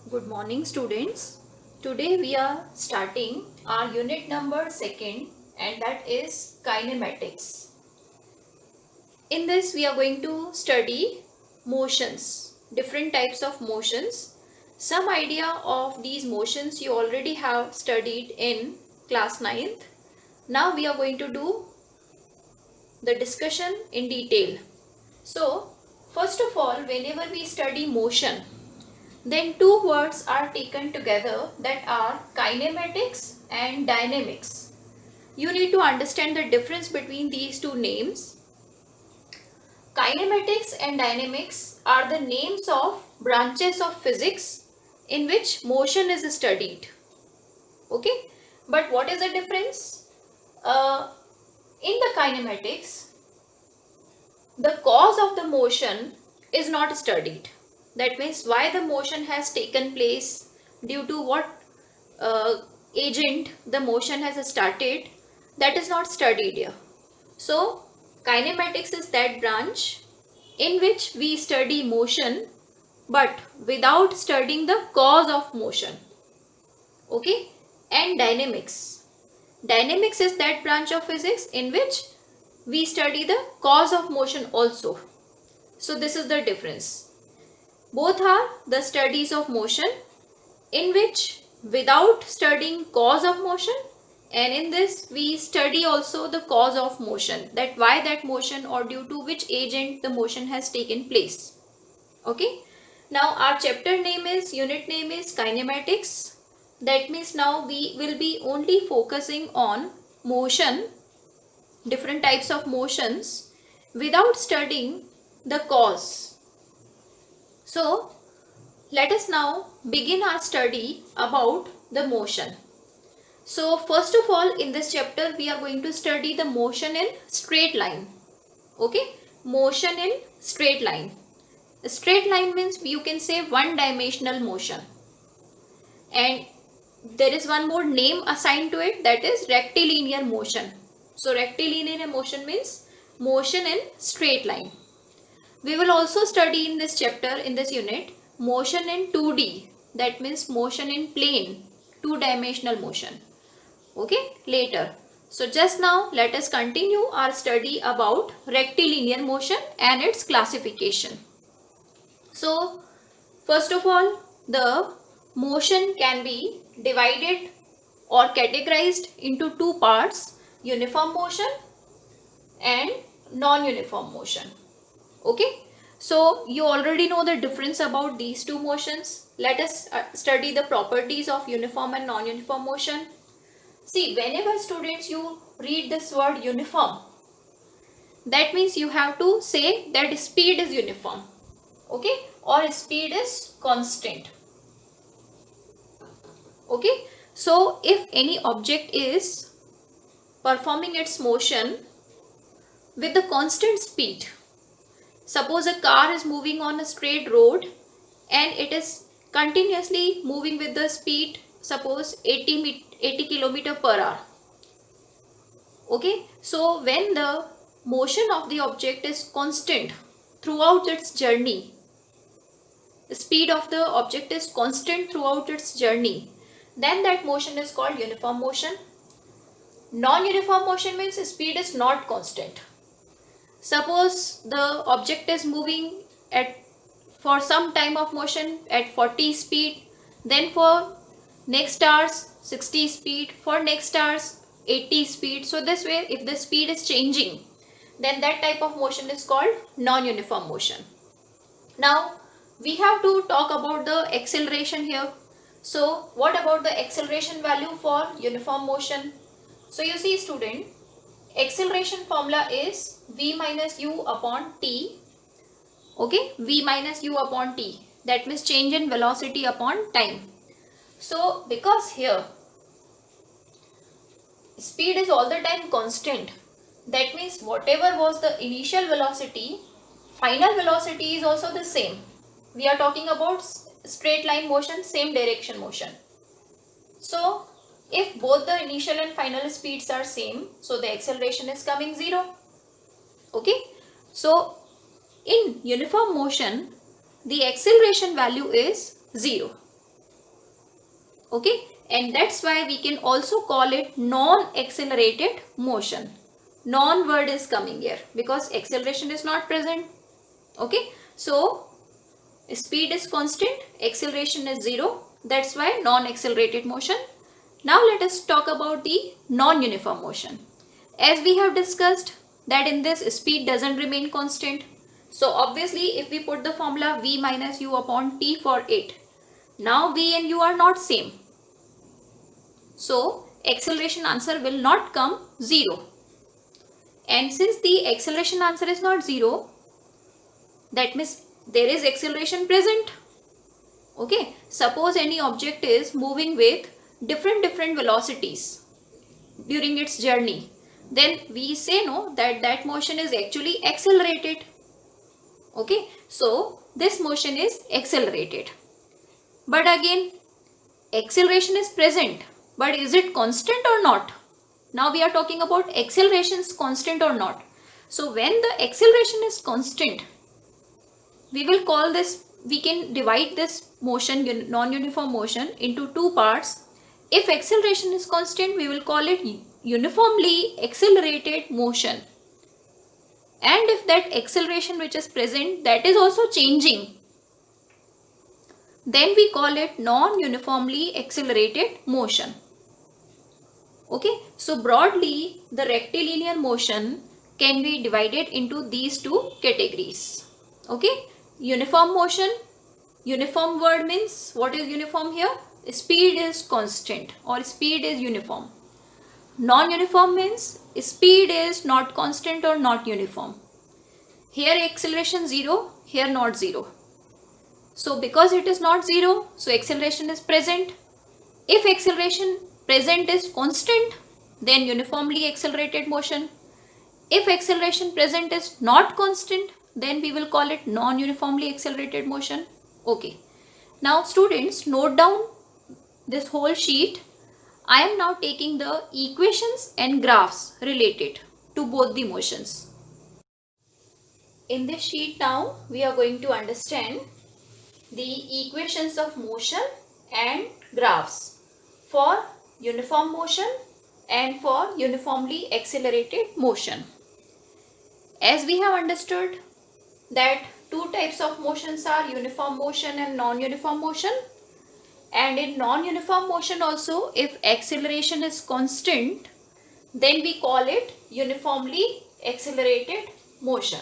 Good morning, students. Today we are starting our unit number 2nd, and that is kinematics. In this we are going to study motions, different types of motions. Some idea of these motions you already have studied in class 9th. Now we are going to do the discussion in detail. So, first of all, whenever we study motion, then two words are taken together, that are kinematics and dynamics. You need to understand the difference between these two names. Kinematics and dynamics are the names of branches of physics in which motion is studied. Okay, but what is the difference? In the kinematics, the cause of the motion is not studied. That means why the motion has taken place, due to what agent the motion has started, that is not studied here. So kinematics is that branch in which we study motion but without studying the cause of motion. Okay, and dynamics is that branch of physics in which we study the cause of motion also. So this is the difference. Both are the studies of motion, in which without studying cause of motion, and in this we study also the cause of motion, that why that motion or due to which agent the motion has taken place. Okay, now our chapter name is, unit name is kinematics. That means now we will be only focusing on motion, different types of motions, without studying the cause. So let us now begin our study about the motion. So first of all, in this chapter we are going to study the motion in straight line. Okay, motion in straight line. A straight line means you can say one dimensional motion, and there is one more name assigned to it, that is rectilinear motion. So rectilinear motion means motion in straight line. We will also study in this chapter, in this unit, motion in 2D, that means motion in plane, two-dimensional motion. Okay, later. So just now let us continue our study about rectilinear motion and its classification. So first of all, the motion can be divided or categorized into two parts, uniform motion and non-uniform motion. Okay, so you already know the difference about these two motions. Let us study the properties of uniform and non-uniform motion. See, whenever students you read this word uniform, that means you have to say that speed is uniform, okay, or speed is constant. Okay, so if any object is performing its motion with the constant speed, suppose a car is moving on a straight road and it is continuously moving with the speed, suppose 80 kilometer per hour. Okay, so when the motion of the object is constant throughout its journey, the speed of the object is constant throughout its journey, then that motion is called uniform motion. Non-uniform motion means speed is not constant. Suppose the object is moving at for some time of motion at 40 speed, then for next hours 60 speed, for next hours 80 speed. So this way, if the speed is changing, then that type of motion is called non-uniform motion. Now we have to talk about the acceleration here. So what about the acceleration value for uniform motion? So you see student, acceleration formula is v minus u upon t. Okay, v minus u upon t, that means change in velocity upon time. So because here speed is all the time constant, that means whatever was the initial velocity, final velocity is also the same. We are talking about straight line motion, same direction motion. So if both the initial and final speeds are same, so the acceleration is coming 0. Okay, so in uniform motion the acceleration value is 0. Okay, and that's why we can also call it non-accelerated motion. Non word is coming here because acceleration is not present. Okay, so speed is constant, acceleration is 0. That's why non-accelerated motion. Now let us talk about the non-uniform motion. As we have discussed that in this speed doesn't remain constant. So obviously if we put the formula v minus u upon t for it, now v and u are not same. So acceleration answer will not come 0. And since the acceleration answer is not 0, that means there is acceleration present. Okay, suppose any object is moving with different velocities during its journey, then we say no that motion is actually accelerated. Okay, so this motion is accelerated. But again, acceleration is present, but is it constant or not? Now we are talking about accelerations constant or not. So when the acceleration is constant, we will call this, we can divide this motion, non-uniform motion, into two parts. If acceleration is constant, we will call it uniformly accelerated motion. And if that acceleration which is present, that is also changing, then we call it non-uniformly accelerated motion. Okay, so broadly the rectilinear motion can be divided into these two categories. Okay, uniform motion, uniform word means what is uniform here? Speed is constant or speed is uniform. Non-uniform means speed is not constant or not uniform. Here acceleration 0, here not 0. So because it is not 0, so acceleration is present. If acceleration present is constant, then uniformly accelerated motion. If acceleration present is not constant, then we will call it non-uniformly accelerated motion. Okay. Now students, note down this whole sheet. I am now taking the equations and graphs related to both the motions. In this sheet now, we are going to understand the equations of motion and graphs for uniform motion and for uniformly accelerated motion. As we have understood that two types of motions are uniform motion and non-uniform motion, and in non-uniform motion also, if acceleration is constant, then we call it uniformly accelerated motion.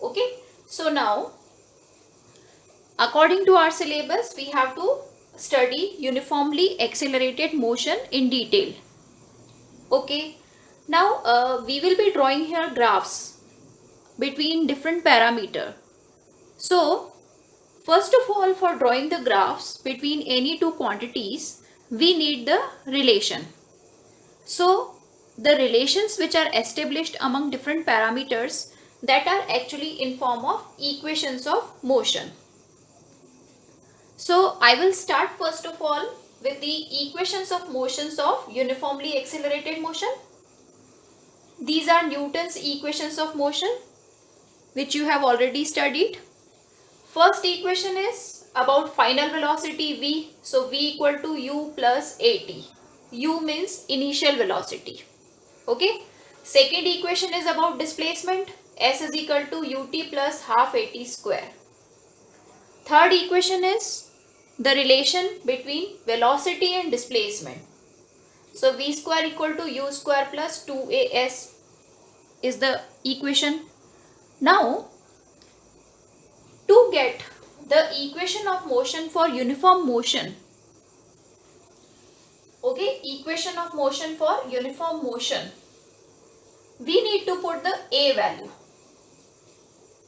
Okay, so now according to our syllabus, we have to study uniformly accelerated motion in detail. Okay, now we will be drawing here graphs between different parameters. So first of all, for drawing the graphs between any two quantities, we need the relation. So the relations which are established among different parameters, that are actually in form of equations of motion. So I will start first of all with the equations of motions of uniformly accelerated motion. These are Newton's equations of motion, which you have already studied. First equation is about final velocity v. So v equal to u plus at. U means initial velocity. Okay. Second equation is about displacement. S is equal to ut plus half at square. Third equation is the relation between velocity and displacement. So v square equal to u square plus 2as is the equation. Now to get the equation of motion for uniform motion, okay, equation of motion for uniform motion, we need to put the a value.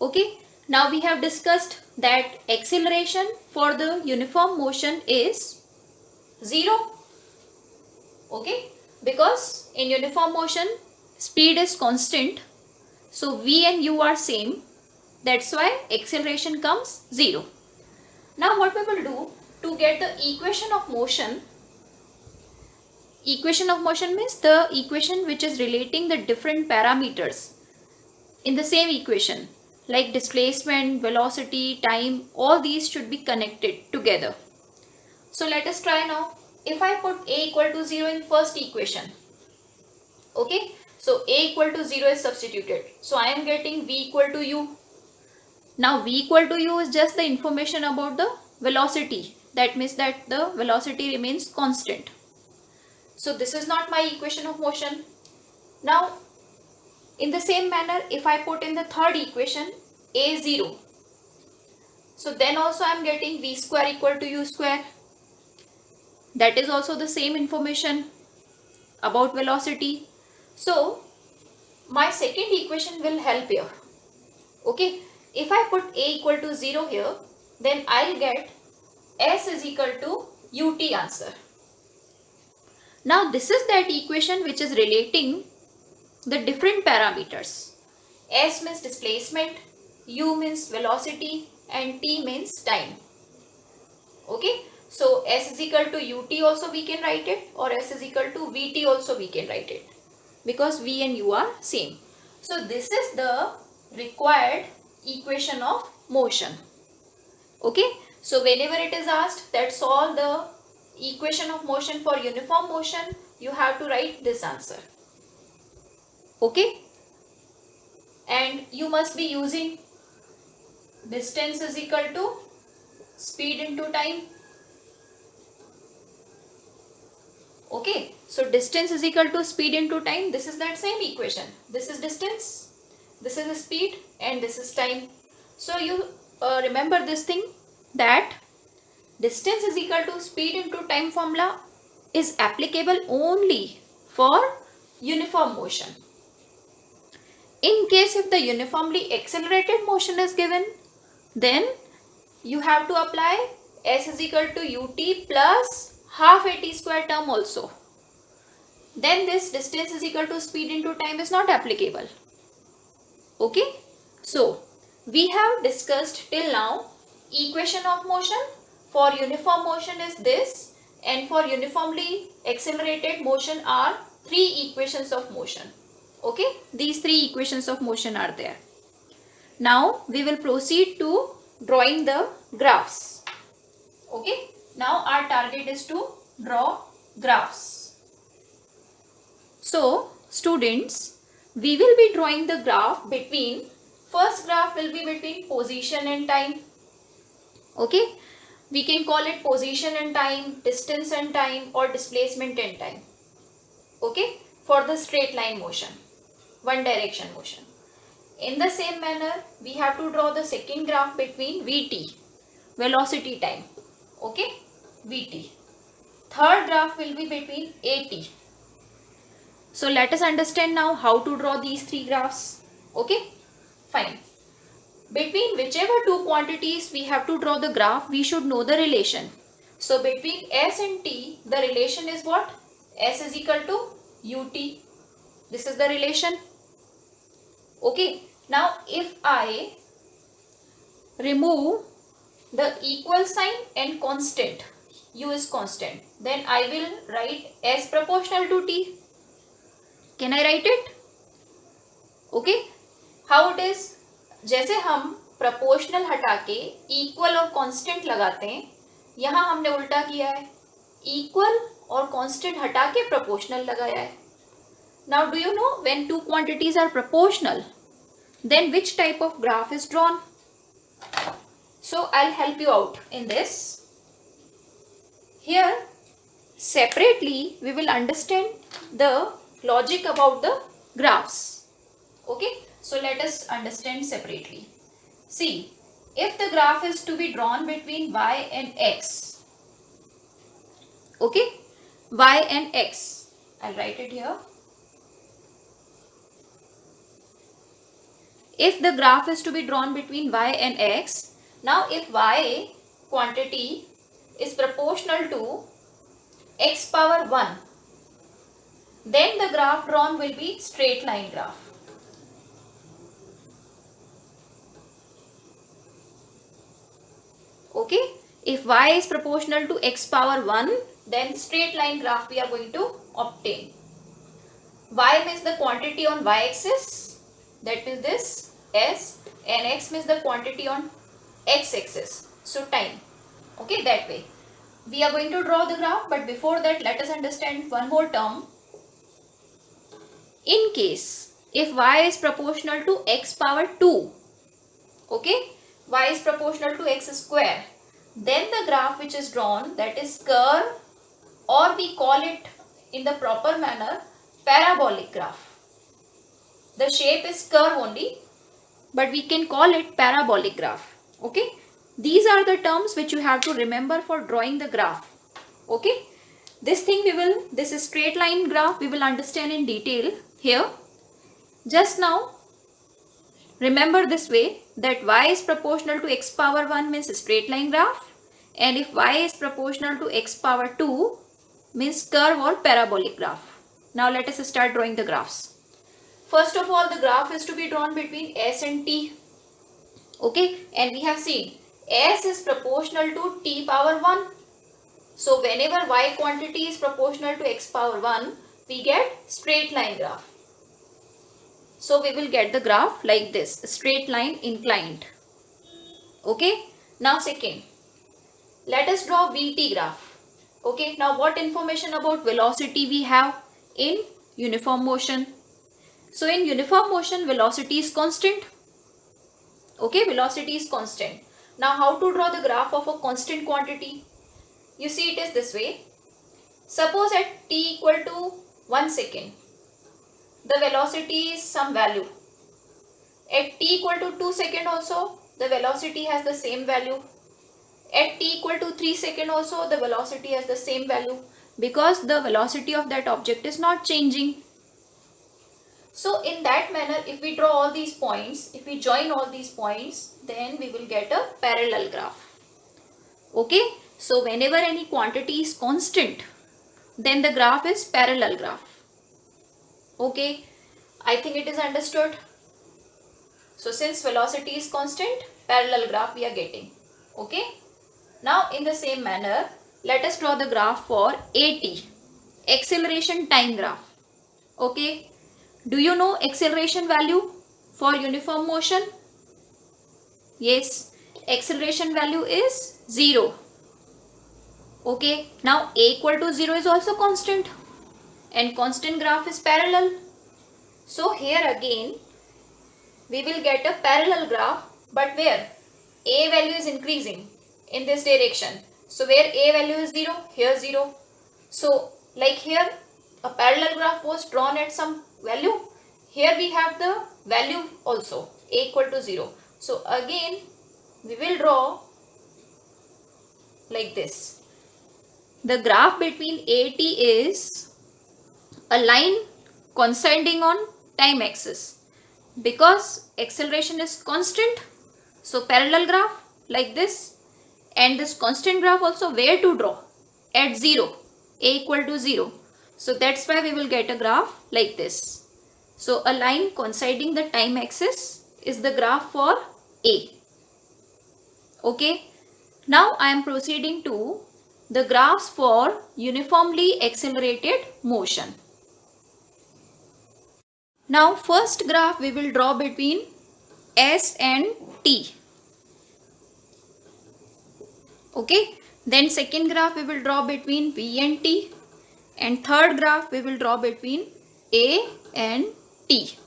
Okay, now we have discussed that acceleration for the uniform motion is 0. Okay, because in uniform motion speed is constant, so v and u are same, that's why acceleration comes 0. Now what we will do to get the equation of motion means the equation which is relating the different parameters in the same equation, like displacement, velocity, time, all these should be connected together. So let us try now. if I put a equal to 0 in first equation, okay, so a equal to 0 is substituted, so I am getting v equal to u. Now v equal to u is just the information about the velocity, that means that the velocity remains constant. So this is not my equation of motion. Now in the same manner, if I put in the third equation a 0, so then also I am getting v square equal to u square. That is also the same information about velocity. So my second equation will help here. Okay, if I put a equal to 0 here, then I'll get s is equal to ut answer. Now this is that equation which is relating the different parameters. S means displacement, u means velocity, and t means time. Okay, so s is equal to ut also we can write it, or s is equal to vt also we can write it, because v and u are same. So this is the required equation of motion. Okay, so whenever it is asked that solve the equation of motion for uniform motion, you have to write this answer. Okay, and you must be using distance is equal to speed into time. Okay, so distance is equal to speed into time. This is that same equation. This is distance, this is speed, and this is time. So you remember this thing, that distance is equal to speed into time formula is applicable only for uniform motion. In case if the uniformly accelerated motion is given, then you have to apply s is equal to ut plus half at square term also. Then this distance is equal to speed into time is not applicable. Okay, so we have discussed till now equation of motion for uniform motion is this, and for uniformly accelerated motion are three equations of motion. Okay, these three equations of motion are there. Now we will proceed to drawing the graphs. Okay, now our target is to draw graphs. So students, we will be drawing the graph between, first graph will be between position and time. Okay, we can call it position and time, distance and time, or displacement and time. Okay, for the straight line motion, one direction motion. In the same manner, we have to draw the second graph between Vt, velocity time. Okay, Vt. Third graph will be between At. So let us understand now how to draw these three graphs. Okay, fine. Between whichever two quantities we have to draw the graph, we should know the relation. So between s and t, the relation is what? S is equal to ut. This is the relation. Okay, now if I remove the equal sign and constant, u is constant, then I will write s proportional to t. Can I write it? Okay, how it is? जैसे हम proportional हटा के equal और constant लगाते हैं, यहाँ हमने उल्टा किया है, equal और constant हटा के proportional लगाया है. Now do you know when two quantities are proportional, then which type of graph is drawn? So I'll help you out in this. Here separately we will understand the logic about the graphs. Okay, so let us understand separately. See, if the graph is to be drawn between y and x, okay, y and x, I'll write it here. If the graph is to be drawn between y and x, now if y quantity is proportional to x power 1, then the graph drawn will be straight line graph. Okay, if y is proportional to x power 1, then straight line graph we are going to obtain. Y means the quantity on y axis, that is this s, and x means the quantity on x axis, so time. Okay, that way. we are going to draw the graph, but before that let us understand one more term. In case if y is proportional to x power 2, okay, y is proportional to x square, then the graph which is drawn, that is curve, or we call it in the proper manner parabolic graph. The shape is curve only, but we can call it parabolic graph. Okay, these are the terms which you have to remember for drawing the graph. Okay, this is straight line graph we will understand in detail here. Just now remember this way, that y is proportional to x power 1 means a straight line graph, and if y is proportional to x power 2 means curve or parabolic graph. Now let us start drawing the graphs. First of all, the graph is to be drawn between s and t. Okay, and we have seen s is proportional to t power 1. So whenever y quantity is proportional to x power 1, we get straight line graph. So we will get the graph like this, straight line inclined. Okay, now second, let us draw VT graph. Okay, now what information about velocity we have in uniform motion? So in uniform motion, velocity is constant. Okay, velocity is constant. Now how to draw the graph of a constant quantity? You see, it is this way. Suppose at t equal to 1 second, the velocity is some value. At t equal to 2 second also, the velocity has the same value. At t equal to 3 second also, the velocity has the same value, because the velocity of that object is not changing. So in that manner, if we draw all these points, if we join all these points, then we will get a parallel graph. Okay, so whenever any quantity is constant, then the graph is parallel graph. Okay, I think it is understood. So since velocity is constant, parallel graph we are getting. Okay, now in the same manner, let us draw the graph for AT, acceleration time graph. Okay, do you know acceleration value for uniform motion? Yes, acceleration value is 0. Okay, now a equal to 0 is also constant, and constant graph is parallel. So here again we will get a parallel graph, but where a value is increasing in this direction. So where a value is 0, here 0. So like here a parallel graph was drawn at some value, here we have the value also, a equal to 0. So again we will draw like this. The graph between AT is a line coinciding on time axis, because acceleration is constant. So parallel graph like this, and this constant graph also where to draw? At 0, a equal to 0. So that's why we will get a graph like this. So a line coinciding the time axis is the graph for A. Okay, now I am proceeding to the graphs for uniformly accelerated motion. Now first graph we will draw between S and T. Okay, then second graph we will draw between V and T, and third graph we will draw between A and T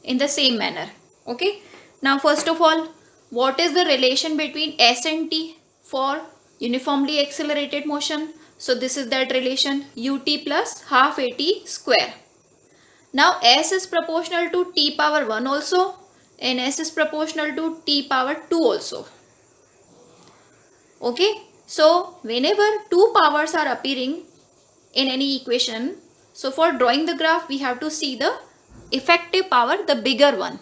in the same manner. Okay, now first of all, what is the relation between S and T for uniformly accelerated motion? So this is that relation, ut plus half at square. Now S is proportional to t power 1 also, and S is proportional to t power 2 also. Okay, so whenever two powers are appearing in any equation, so for drawing the graph we have to see the effective power, the bigger one.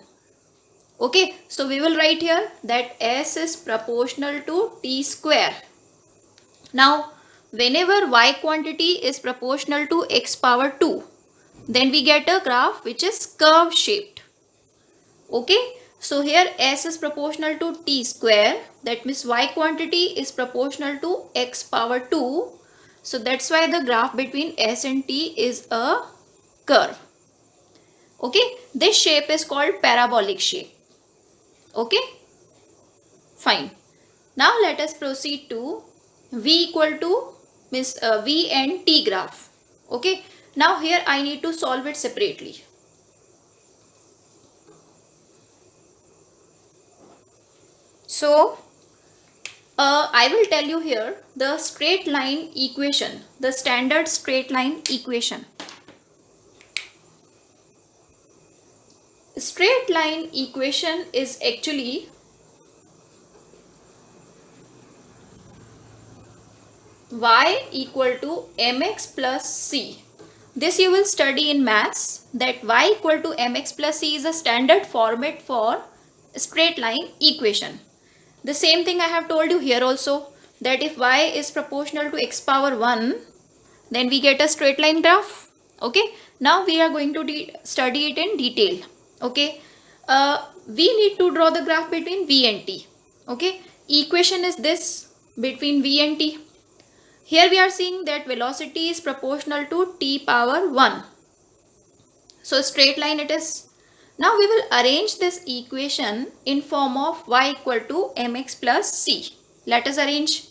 Okay, so we will write here that S is proportional to t square. Now whenever y quantity is proportional to x power 2, then we get a graph which is curve shaped. Okay, so here S is proportional to t square, that means y quantity is proportional to x power 2. So that's why the graph between S and T is a curve. Okay, this shape is called parabolic shape. Okay, fine. Now let us proceed to V equal to means v and t graph. Okay, now here I need to solve it separately. So I will tell you here the straight line equation, the standard straight line equation. Straight line equation is actually y equal to mx plus c. This you will study in maths, that y equal to mx plus c is a standard format for straight line equation. The same thing I have told you here also, that if y is proportional to x power 1, then we get a straight line graph. Okay, now we are going to study it in detail. Okay, we need to draw the graph between v and t. Okay, equation is this between v and t. Here we are seeing that velocity is proportional to t power 1. So straight line it is. Now we will arrange this equation in form of y equal to mx plus c. Let us arrange.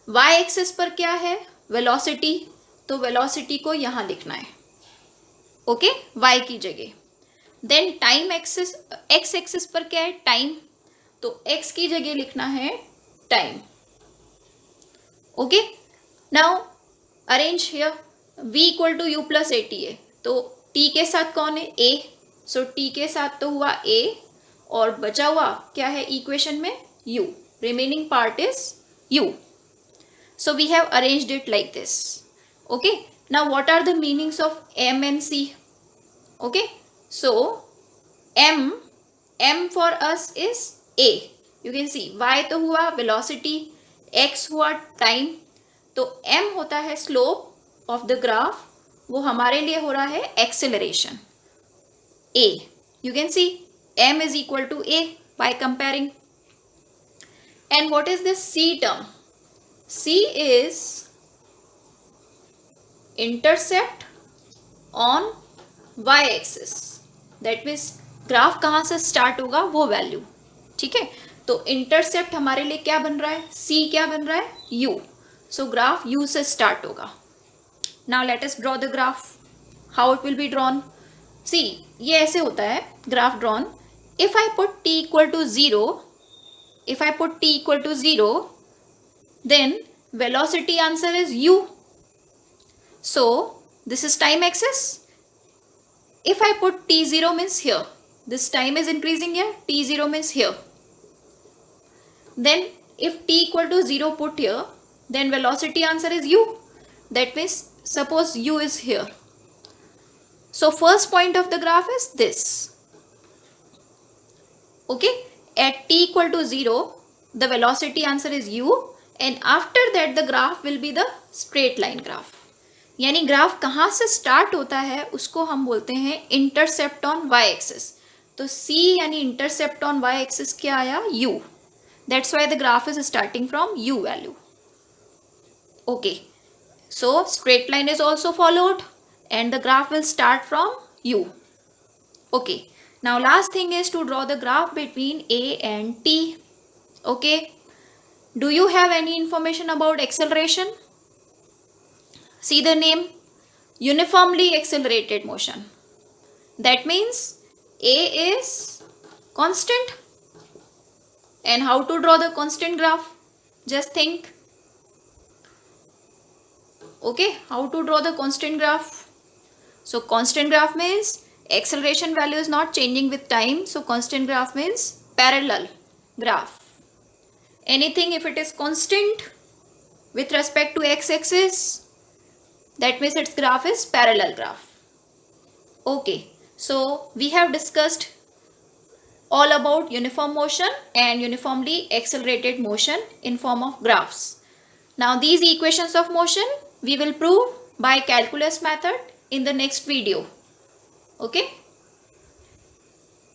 Y axis पर क्या है? Velocity. तो velocity को यहाँ लिखना है. Okay, y की जगह. Then time axis, x axis पर क्या है? टाइम. तो x की जगह लिखना है time. Okay, now arrange here. v equal to u plus A T है. तो t के साथ कौन है? a. सो t के साथ तो हुआ a और बचा हुआ क्या है इक्वेशन में? u. Remaining part is u. So we have arranged it like this. Okay, now what are the meanings of m and c? Okay, so m for us is a. You can see y तो हुआ velocity, x हुआ time. तो m होता है slope of the graph, वो हमारे लिए हो रहा है acceleration a. You can see m is equal to a by comparing. And what is this c term? C is intercept on y axis. That means graph कहाँ से start होगा वो वैल्यू. ठीक है, तो इंटरसेप्ट हमारे लिए क्या बन रहा है? C क्या बन रहा है? U. सो ग्राफ U से स्टार्ट होगा. Now let us draw the graph. How it will be drawn? See, ये ऐसे होता है graph drawn. If I put t equal to 0, if I put t equal to 0, then velocity answer is u. So this is time axis. If I put t0 means here, this time is increasing here, t0 means here. Then if t equal to 0 put here, then velocity answer is u. That means suppose u is here. So first point of the graph is this. Okay, at t equal to 0, the velocity answer is u. And after that the graph will be the straight line graph. यानी graph कहाँ से start होता है उसको हम बोलते हैं intercept on y axis. तो c यानी इंटरसेप्ट ऑन y एक्सिस क्या आया? u. That's why the graph is starting from u value. Okay, so straight line is also followed and the graph will start from u. Okay, now last thing is to draw the graph between a and t. Okay, do you have any information about acceleration? See the name, uniformly accelerated motion. That means a is constant. And how to draw the constant graph? Just think. Okay, how to draw the constant graph? So constant graph means acceleration value is not changing with time. So constant graph means parallel graph. Anything if it is constant with respect to x-axis, that means its graph is parallel graph. Okay, so we have discussed all about uniform motion and uniformly accelerated motion in form of graphs. Now these equations of motion we will prove by calculus method in the next video. Okay.